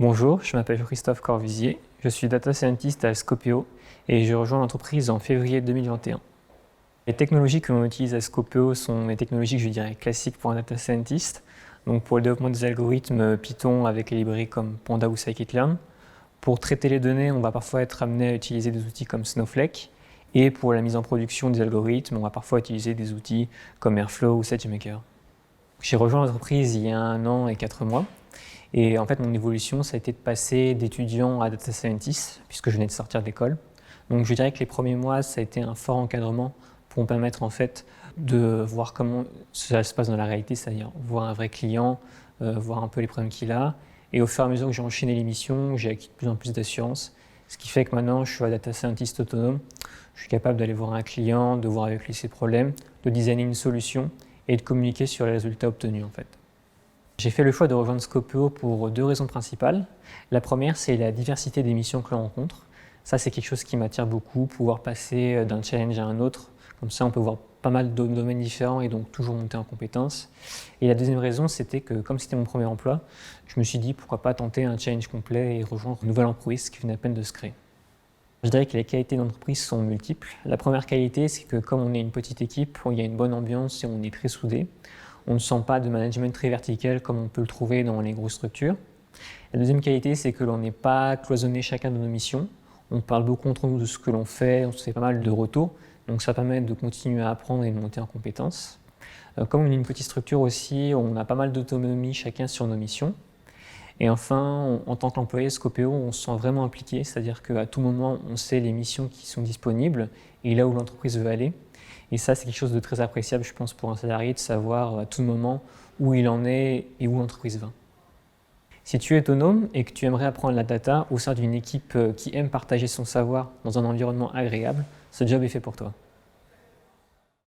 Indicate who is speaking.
Speaker 1: Bonjour, je m'appelle Christophe Corvisier, je suis data scientist à Scopeo et je rejoins l'entreprise en février 2021. Les technologies que l'on utilise à Scopeo sont des technologies que je dirais classiques pour un data scientist. Donc pour le développement des algorithmes Python avec les librairies comme Panda ou Scikit-learn. Pour traiter les données, on va parfois être amené à utiliser des outils comme Snowflake. Et pour la mise en production des algorithmes, on va parfois utiliser des outils comme Airflow ou SageMaker. J'ai rejoint l'entreprise il y a 1 an et 4 mois. Et en fait, mon évolution, ça a été de passer d'étudiant à data scientist, puisque je venais de sortir d'école. Donc je dirais que les premiers mois, ça a été un fort encadrement pour me permettre en fait de voir comment ça se passe dans la réalité, c'est-à-dire voir un vrai client, voir un peu les problèmes qu'il a. Et au fur et à mesure que j'ai enchaîné les missions, j'ai acquis de plus en plus d'assurance, ce qui fait que maintenant, je suis un data scientist autonome. Je suis capable d'aller voir un client, de voir avec lui ses problèmes, de designer une solution et de communiquer sur les résultats obtenus en fait. J'ai fait le choix de rejoindre Scopeo pour 2 raisons principales. La première, c'est la diversité des missions que l'on rencontre. Ça, c'est quelque chose qui m'attire beaucoup, pouvoir passer d'un challenge à un autre. Comme ça, on peut voir pas mal de domaines différents et donc toujours monter en compétences. Et la deuxième raison, c'était que comme c'était mon premier emploi, je me suis dit pourquoi pas tenter un challenge complet et rejoindre une nouvelle entreprise qui venait à peine de se créer. Je dirais que les qualités d'entreprise sont multiples. La première qualité, c'est que comme on est une petite équipe, il y a une bonne ambiance et on est très soudés. On ne sent pas de management très vertical comme on peut le trouver dans les grosses structures. La deuxième qualité, c'est que l'on n'est pas cloisonné chacun de nos missions. On parle beaucoup entre nous de ce que l'on fait, on se fait pas mal de retours. Donc ça permet de continuer à apprendre et de monter en compétences. Comme on est une petite structure aussi, on a pas mal d'autonomie chacun sur nos missions. Et enfin, en tant qu'employé Scopeo, on se sent vraiment impliqué, c'est-à-dire qu'à tout moment, on sait les missions qui sont disponibles et là où l'entreprise veut aller. Et ça, c'est quelque chose de très appréciable, je pense, pour un salarié, de savoir à tout moment où il en est et où l'entreprise va. Si tu es autonome et que tu aimerais apprendre la data au sein d'une équipe qui aime partager son savoir dans un environnement agréable, ce job est fait pour toi.